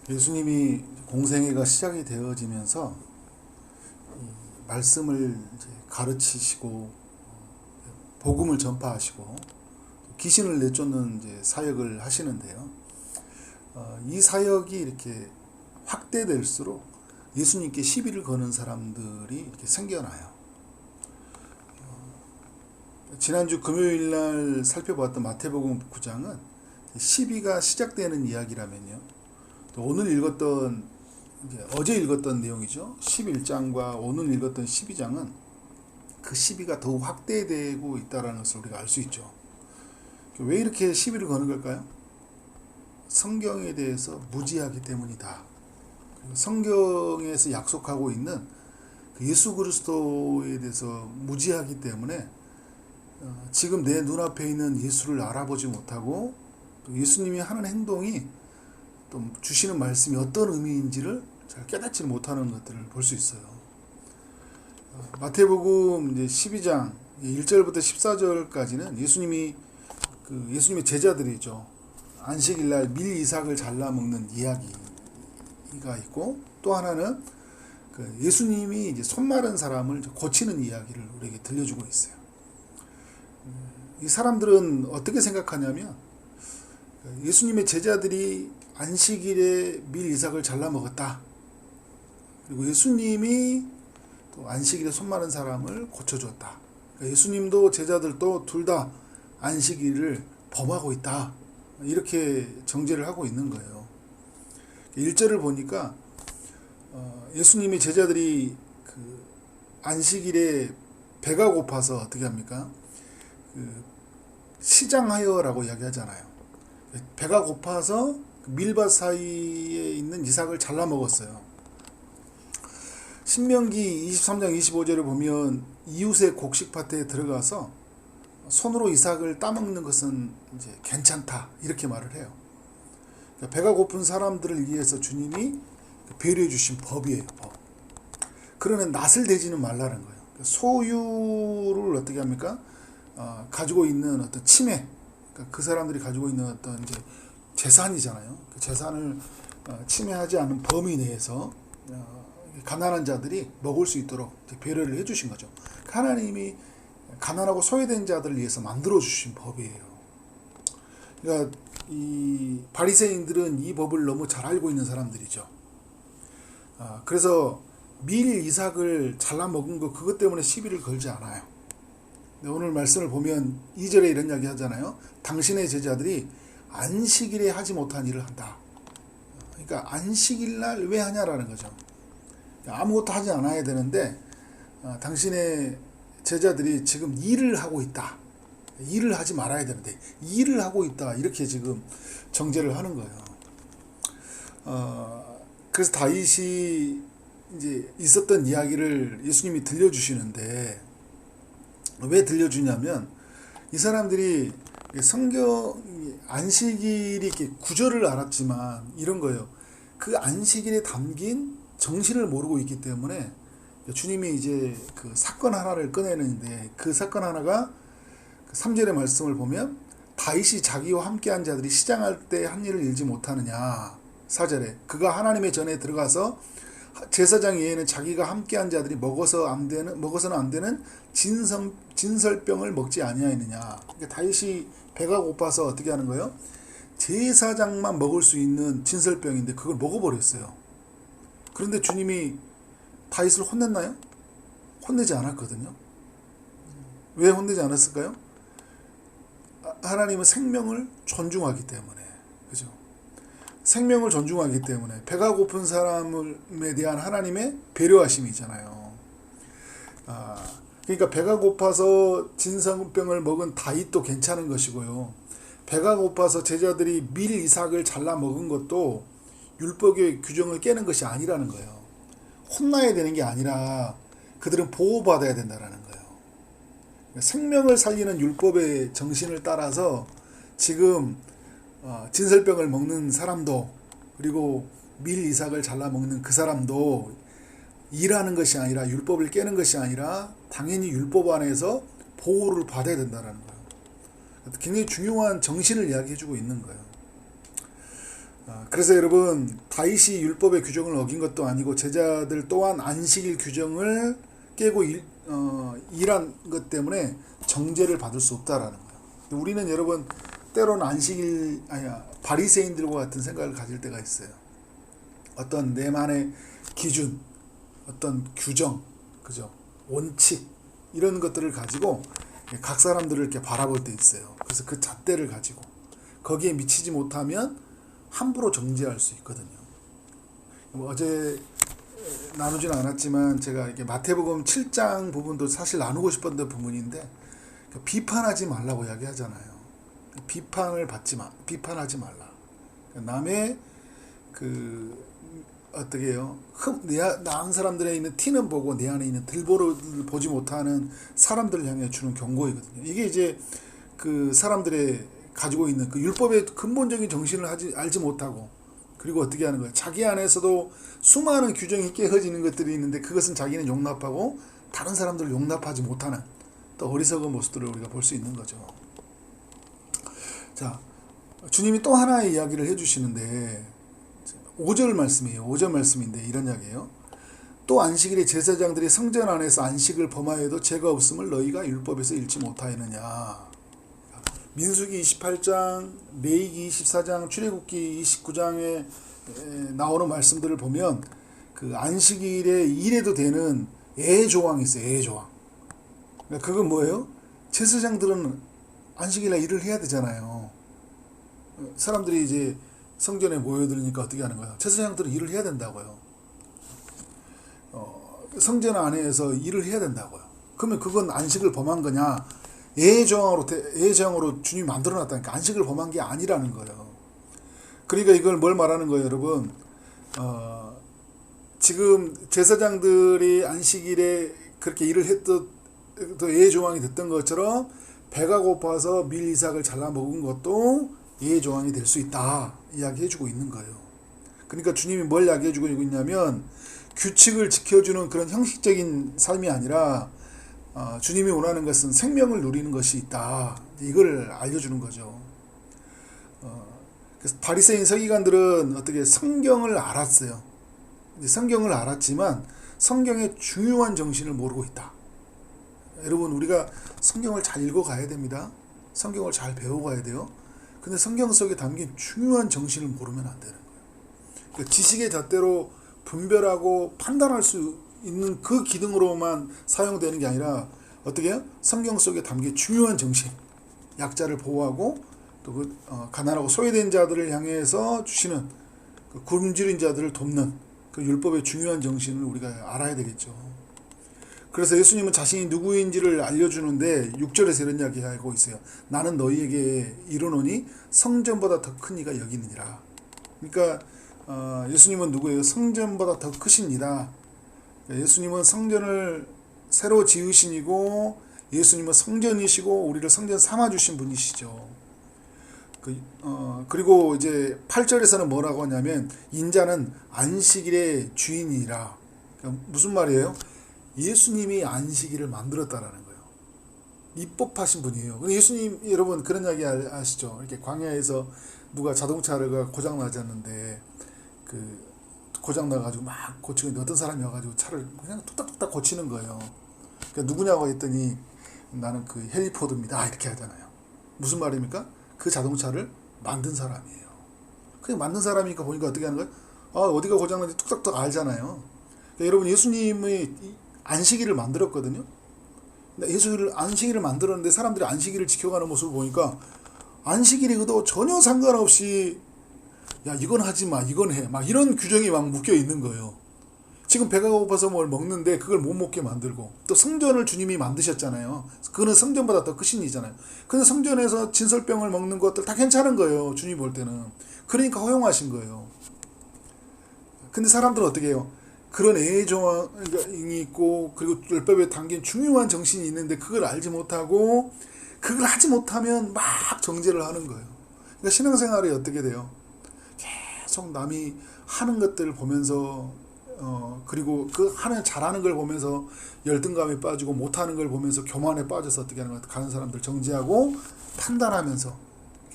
예수님이 공생애가 시작이 되어지면서 말씀을 이제 가르치시고 복음을 전파하시고 귀신을 내쫓는 이제 사역을 하시는데요. 이 사역이 이렇게 확대될수록 예수님께 시비를 거는 사람들이 이렇게 생겨나요. 지난주 금요일날 살펴봤던 마태복음 9장은 시비가 시작되는 이야기라면요. 또 오늘 읽었던 어제 읽었던 내용이죠. 11장과 오늘 읽었던 12장은 그 시비가 더욱 확대되고 있다는 것을 우리가 알 수 있죠. 왜 이렇게 시비를 거는 걸까요? 성경에 대해서 무지하기 때문이다. 성경에서 약속하고 있는 예수 그리스도에 대해서 무지하기 때문에 지금 내 눈앞에 있는 예수를 알아보지 못하고 또 예수님이 하는 행동이 또 주시는 말씀이 어떤 의미인지를 잘 깨닫지 못하는 것들을 볼 수 있어요. 마태복음 12장 1절부터 14절까지는 예수님의 제자들이죠. 안식일날 밀 이삭을 잘라 먹는 이야기가 있고, 또 하나는 예수님이 이제 손 마른 사람을 고치는 이야기를 우리에게 들려주고 있어요. 이 사람들은 어떻게 생각하냐면 예수님의 제자들이 안식일에 밀 이삭을 잘라 먹었다. 그리고 예수님이 또 안식일에 손 마른 사람을 고쳐줬다. 그러니까 예수님도 제자들도 둘 다 안식일을 범하고 있다. 이렇게 정죄를 하고 있는 거예요. 1절을 보니까 예수님의 제자들이 안식일에 배가 고파서 어떻게 합니까? 시장하여라고 이야기하잖아요. 배가 고파서 밀밭 사이에 있는 이삭을 잘라 먹었어요. 신명기 23장 25절을 보면 이웃의 곡식밭에 들어가서 손으로 이삭을 따먹는 것은 이제 괜찮다 이렇게 말을 해요. 그러니까 배가 고픈 사람들을 위해서 주님이 배려해 주신 법이에요. 법. 그러는 낯을 대지는 말라는 거예요. 소유를 어떻게 합니까? 가지고 있는 어떤 침해, 그러니까 그 사람들이 가지고 있는 어떤 이제 재산이잖아요. 그 재산을 침해하지 않은 범위 내에서 가난한 자들이 먹을 수 있도록 배려를 해주신 거죠. 하나님이 가난하고 소외된 자들을 위해서 만들어 주신 법이에요. 그러니까 이 바리새인들은 이 법을 너무 잘 알고 있는 사람들이죠. 그래서 밀 이삭을 잘라 먹은 거 그것 때문에 시비를 걸지 않아요. 오늘 말씀을 보면 2절에 이런 이야기 하잖아요. 당신의 제자들이 안식일에 하지 못한 일을 한다. 그러니까 안식일날 왜 하냐라는 거죠. 아무것도 하지 않아야 되는데 당신의 제자들이 지금 일을 하고 있다. 일을 하지 말아야 되는데 일을 하고 있다. 이렇게 지금 정죄를 하는 거예요. 그래서 다윗이 이제 있었던 이야기를 예수님이 들려주시는데 왜 들려주냐면 이 사람들이 성경 안식일이 이렇게 구절을 알았지만 이런 거예요. 그 안식일에 담긴 정신을 모르고 있기 때문에 주님이 이제 그 사건 하나를 꺼내는데 그 사건 하나가 3절의 말씀을 보면 다윗이 자기와 함께한 자들이 시장할 때 한 일을 잃지 못하느냐. 4절에 그가 하나님의 전에 들어가서 제사장 외에는 자기가 함께한 자들이 먹어서는 안 되는 진설병을 먹지 아니하였느냐. 그러니까 다윗이 배가 고파서 어떻게 하는 거예요? 제사장만 먹을 수 있는 진설병인데 그걸 먹어버렸어요. 그런데 주님이 다윗을 혼냈나요? 혼내지 않았거든요. 왜 혼내지 않았을까요? 하나님은 생명을 존중하기 때문에. 그죠? 생명을 존중하기 때문에 배가 고픈 사람에 대한 하나님의 배려하심이잖아요. 그러니까 배가 고파서 진설병을 먹은 다윗도 괜찮은 것이고요. 배가 고파서 제자들이 밀 이삭을 잘라 먹은 것도 율법의 규정을 깨는 것이 아니라는 거예요. 혼나야 되는 게 아니라 그들은 보호받아야 된다는 거예요. 생명을 살리는 율법의 정신을 따라서 지금 진설병을 먹는 사람도 그리고 밀 이삭을 잘라 먹는 그 사람도 일하는 것이 아니라 율법을 깨는 것이 아니라 당연히 율법 안에서 보호를 받아야 된다는 거예요. 굉장히 중요한 정신을 이야기해주고 있는 거예요. 그래서 여러분, 다윗이 율법의 규정을 어긴 것도 아니고 제자들 또한 안식일 규정을 깨고 일한 것 때문에 정죄를 받을 수 없다라는 거예요. 우리는 여러분 때로는 바리새인들과 같은 생각을 가질 때가 있어요. 어떤 내만의 기준, 어떤 규정, 그죠? 원칙 이런 것들을 가지고 각 사람들을 이렇게 바라볼 때 있어요. 그래서 그 잣대를 가지고 거기에 미치지 못하면 함부로 정죄할 수 있거든요. 어제 나누지는 않았지만 제가 이렇게 마태복음 7장 부분도 사실 나누고 싶었던 부분인데, 비판하지 말라고 이야기하잖아요. 비판하지 말라. 남의 어떻게 해요? 나은 사람들에 있는 티는 보고 내 안에 있는 들보를 보지 못하는 사람들을 향해 주는 경고이거든요. 이게 이제 그 사람들의 가지고 있는 그 율법의 근본적인 정신을 알지 못하고, 그리고 어떻게 하는 거예요? 자기 안에서도 수많은 규정이 깨어지는 것들이 있는데 그것은 자기는 용납하고 다른 사람들을 용납하지 못하는 또 어리석은 모습들을 우리가 볼 수 있는 거죠. 자, 주님이 또 하나의 이야기를 해주시는데 5절 말씀이에요. 5절 말씀인데 이런 이야기예요. 또 안식일에 제사장들이 성전 안에서 안식을 범하여도 죄가 없음을 너희가 율법에서 읽지 못하였느냐. 민수기 28장, 레위기 24장, 출애굽기 29장에 나오는 말씀들을 보면 그 안식일에 일해도 되는 예조항이 있어요. 예조항. 그러니까 그건 뭐예요? 제사장들은 안식일에 일을 해야 되잖아요. 사람들이 이제 성전에 모여들으니까 어떻게 하는 거예요? 제사장들은 일을 해야 된다고요. 성전 안에서 일을 해야 된다고요. 그러면 그건 안식을 범한 거냐? 예정으로 주님이 만들어놨다니까 안식을 범한 게 아니라는 거예요. 그러니까 이걸 뭘 말하는 거예요, 여러분? 지금 제사장들이 안식일에 그렇게 일을 했던 예조항이 됐던 것처럼 배가 고파서 밀 이삭을 잘라 먹은 것도 예조항이 될 수 있다 이야기해주고 있는 거예요. 그러니까 주님이 뭘 이야기해주고 있냐면 규칙을 지켜주는 그런 형식적인 삶이 아니라 주님이 원하는 것은 생명을 누리는 것이 있다. 이걸 알려주는 거죠. 그래서 바리새인 서기관들은 어떻게 성경을 알았어요. 성경을 알았지만 성경의 중요한 정신을 모르고 있다. 여러분, 우리가 성경을 잘 읽어가야 됩니다. 성경을 잘 배워가야 돼요. 근데 성경 속에 담긴 중요한 정신을 모르면 안 되는 거예요. 그러니까 지식의 잣대로 분별하고 판단할 수 있는 그 기능으로만 사용되는 게 아니라 어떻게 해요? 성경 속에 담긴 중요한 정신, 약자를 보호하고 또 가난하고 소외된 자들을 향해서 주시는 그 굶주린 자들을 돕는 그 율법의 중요한 정신을 우리가 알아야 되겠죠. 그래서 예수님은 자신이 누구인지를 알려주는데 6절에서 이런 이야기 하고 있어요. 나는 너희에게 이르노니 성전보다 더 큰 이가 여기 있느니라. 그러니까 예수님은 누구예요? 성전보다 더 크십니다. 예수님은 성전을 새로 지으시고 예수님은 성전이시고 우리를 성전 삼아주신 분이시죠. 그리고 이제 8절에서는 뭐라고 하냐면 인자는 안식일의 주인이라. 그러니까 무슨 말이에요? 예수님이 안식일을 만들었다라는 거예요. 입법하신 분이에요. 예수님, 여러분 그런 이야기 아시죠? 이렇게 광야에서 누가 자동차가 고장 나졌는데 고장 나가지고 막 고치고 있는데 어떤 사람이 와가지고 차를 그냥 뚝딱뚝딱 고치는 거예요. 그러니까 누구냐고 했더니 나는 그 헨리포드입니다. 이렇게 하잖아요. 무슨 말입니까? 그 자동차를 만든 사람이에요. 그냥 만든 사람이니까 보니까 어떻게 하는 거예요? 어디가 고장난지 뚝딱뚝딱 알잖아요. 그러니까 여러분, 예수님의 안식일을 만들었거든요. 안식일을 만들었는데 사람들이 안식일을 지켜가는 모습을 보니까 안식일이고도 전혀 상관없이 야, 이건 하지 마, 이건 해, 막 이런 규정이 막 묶여 있는 거예요. 지금 배가 고파서 뭘 먹는데 그걸 못 먹게 만들고, 또 성전을 주님이 만드셨잖아요. 그거는 성전보다 더 크신 이잖아요. 근데 성전에서 진설병을 먹는 것들 다 괜찮은 거예요. 주님 볼 때는. 그러니까 허용하신 거예요. 근데 사람들은 어떻게 해요? 그런 애조항이 있고 그리고 율법에 담긴 중요한 정신이 있는데 그걸 알지 못하고 그걸 하지 못하면 막 정죄를 하는 거예요. 그러니까 신앙생활이 어떻게 돼요? 계속 남이 하는 것들을 보면서 그리고 그 잘하는 걸 보면서 열등감에 빠지고 못하는 걸 보면서 교만에 빠져서 어떻게 하는 거 가는 사람들 정죄하고 판단하면서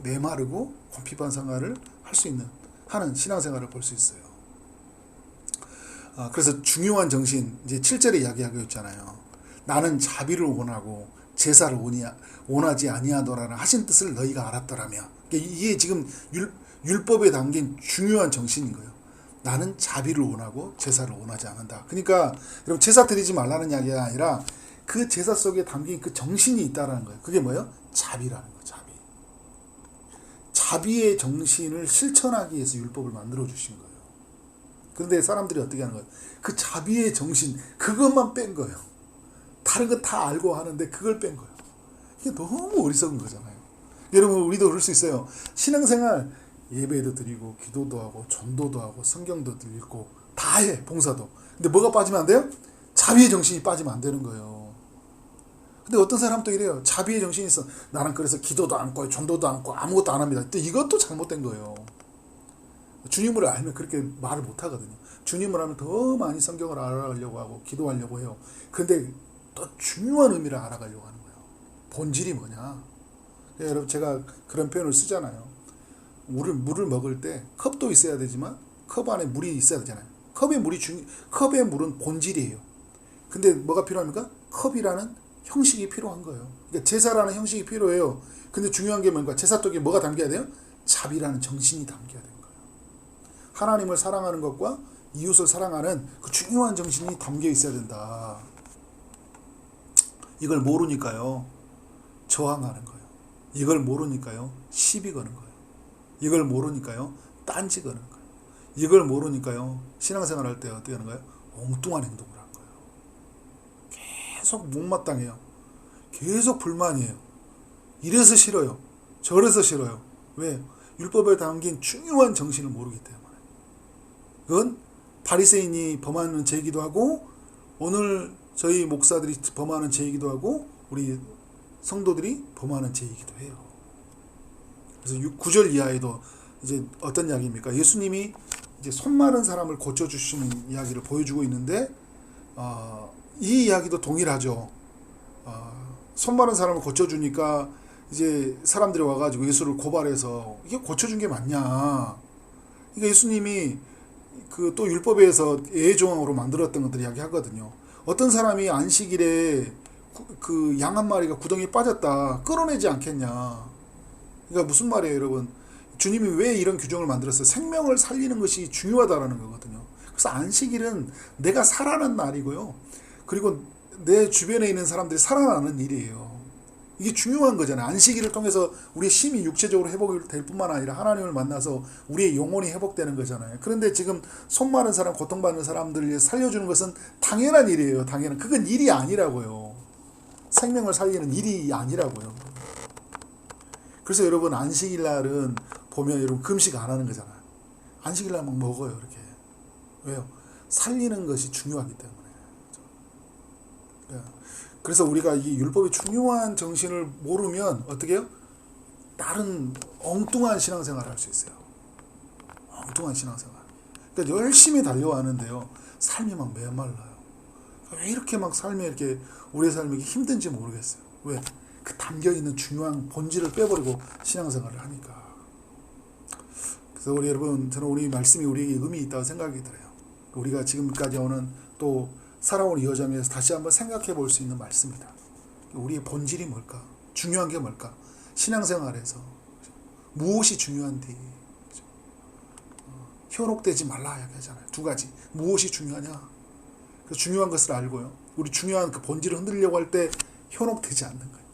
메마르고 곤핍한 생활을 할 수 있는 하는 신앙생활을 볼 수 있어요. 그래서 중요한 정신, 이제 7절에 이야기하고 있잖아요. 나는 자비를 원하고 제사를 원하지 아니하노라 하신 뜻을 너희가 알았더라며. 이게 지금 율법에 담긴 중요한 정신인 거예요. 나는 자비를 원하고 제사를 원하지 않는다. 그러니까 여러분, 제사 드리지 말라는 이야기가 아니라 그 제사 속에 담긴 그 정신이 있다라는 거예요. 그게 뭐예요? 자비라는 거예요. 자비. 자비의 정신을 실천하기 위해서 율법을 만들어 주신 거예요. 그런데 사람들이 어떻게 하는 거예요? 그 자비의 정신, 그것만 뺀 거예요. 다른 건 다 알고 하는데 그걸 뺀 거예요. 이게 너무 어리석은 거잖아요. 여러분, 우리도 그럴 수 있어요. 신앙생활 예배도 드리고 기도도 하고 전도도 하고 성경도 읽고 다 해, 봉사도. 근데 뭐가 빠지면 안 돼요? 자비의 정신이 빠지면 안 되는 거예요. 근데 어떤 사람은 또 이래요. 자비의 정신이 있어. 나는 그래서 기도도 않고 전도도 않고 아무것도 안 합니다. 또 이것도 잘못된 거예요. 주님을 알면 그렇게 말을 못 하거든요. 주님을 알면 더 많이 성경을 알아가려고 하고 기도하려고 해요. 근데 또 중요한 의미를 알아가려고 하는 거예요. 본질이 뭐냐. 여러분, 제가 그런 표현을 쓰잖아요. 물을 먹을 때 컵도 있어야 되지만 컵 안에 물이 있어야 되잖아요. 컵의 물은 본질이에요. 근데 뭐가 필요합니까? 컵이라는 형식이 필요한 거예요. 그러니까 제사라는 형식이 필요해요. 근데 중요한 게 뭔가, 제사 속에 뭐가 담겨야 돼요? 자비라는 정신이 담겨야 되는 거예요. 하나님을 사랑하는 것과 이웃을 사랑하는 그 중요한 정신이 담겨 있어야 된다. 이걸 모르니까요, 저항하는 거예요. 이걸 모르니까요, 시비 거는 거예요. 이걸 모르니까요, 딴지 거는 거예요. 이걸 모르니까요, 신앙생활 할 때 어떻게 하는 거예요? 엉뚱한 행동을 하는 거예요. 계속 못마땅해요. 계속 불만이에요. 이래서 싫어요. 저래서 싫어요. 왜? 율법에 담긴 중요한 정신을 모르기 때문에. 그건 바리새인이 범하는 죄이기도 하고, 오늘 저희 목사들이 범하는 죄이기도 하고, 우리 성도들이 범하는 죄이기도 해요. 그래서 9절 이하에도 이제 어떤 이야기입니까? 예수님이 이제 손 마른 사람을 고쳐주시는 이야기를 보여주고 있는데, 이 이야기도 동일하죠. 손 마른 사람을 고쳐주니까 이제 사람들이 와가지고 예수를 고발해서 이게 고쳐준 게 맞냐. 그러니까 예수님이 그 또 율법에서 예조항으로 만들었던 것들 이야기하거든요. 어떤 사람이 안식일에 그 양 한 마리가 구덩이에 빠졌다, 끌어내지 않겠냐. 그러니까 무슨 말이에요, 여러분? 주님이 왜 이런 규정을 만들었어요? 생명을 살리는 것이 중요하다라는 거거든요. 그래서 안식일은 내가 살아난 날이고요. 그리고 내 주변에 있는 사람들이 살아나는 일이에요. 이게 중요한 거잖아요. 안식일을 통해서 우리의 심이 육체적으로 회복이 될 뿐만 아니라 하나님을 만나서 우리의 영혼이 회복되는 거잖아요. 그런데 지금 손 마른 사람, 고통받는 사람들을 살려주는 것은 당연한 일이에요. 당연한. 그건 일이 아니라고요. 생명을 살리는 일이 아니라고요. 그래서 여러분, 안식일 날은 보면 여러분 금식 안 하는 거잖아요. 안식일 날 막 먹어요, 이렇게. 왜요? 살리는 것이 중요하기 때문에. 그래서 우리가 이 율법의 중요한 정신을 모르면 어떻게 해요? 다른 엉뚱한 신앙생활을 할 수 있어요. 엉뚱한 신앙생활. 그러니까 열심히 달려왔는데요, 삶이 막 메말라요. 왜 이렇게 막 삶이 이렇게, 우리의 삶이 힘든지 모르겠어요. 왜? 그 담겨있는 중요한 본질을 빼버리고 신앙생활을 하니까. 그래서 우리 여러분, 저는 우리 말씀이 우리에게 의미 있다고 생각이 들어요. 우리가 지금까지 오는 또 살아온 이 여정에서 다시 한번 생각해 볼 수 있는 말씀이다. 우리의 본질이 뭘까? 중요한 게 뭘까? 신앙생활에서 무엇이 중요한지, 현혹되지 말라 이야기하잖아요. 두 가지. 무엇이 중요하냐? 그래서 중요한 것을 알고요, 우리 중요한 그 본질을 흔들려고 할 때 현혹되지 않는 거예요.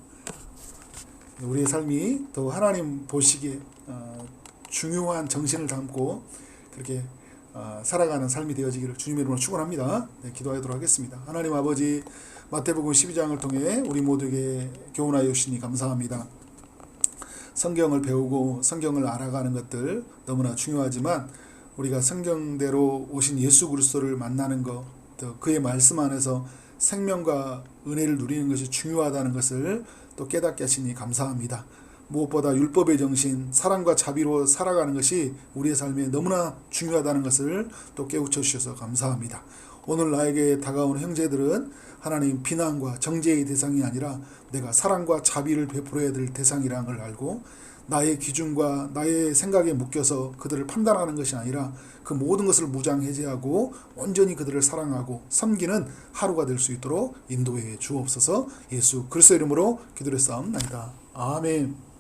우리의 삶이 더 하나님 보시기에 중요한 정신을 담고 그렇게 살아가는 삶이 되어지기를 주님의 이름으로 축원합니다. 네, 기도하도록 하겠습니다. 하나님 아버지, 마태복음 12장을 통해 우리 모두에게 교훈하여 주시니 감사합니다. 성경을 배우고 성경을 알아가는 것들 너무나 중요하지만, 우리가 성경대로 오신 예수 그리스도를 만나는 것, 또 그의 말씀 안에서 생명과 은혜를 누리는 것이 중요하다는 것을 또 깨닫게 하시니 감사합니다. 무엇보다 율법의 정신, 사랑과 자비로 살아가는 것이 우리의 삶에 너무나 중요하다는 것을 또 깨우쳐 주셔서 감사합니다. 오늘 나에게 다가오는 형제들은 하나님 비난과 정죄의 대상이 아니라 내가 사랑과 자비를 베풀어야 될 대상이라는 걸 알고, 나의 기준과 나의 생각에 묶여서 그들을 판단하는 것이 아니라 그 모든 것을 무장해제하고 온전히 그들을 사랑하고 섬기는 하루가 될 수 있도록 인도해 주옵소서. 예수 그리스도 이름으로 기도를 싸움나이다. 아멘.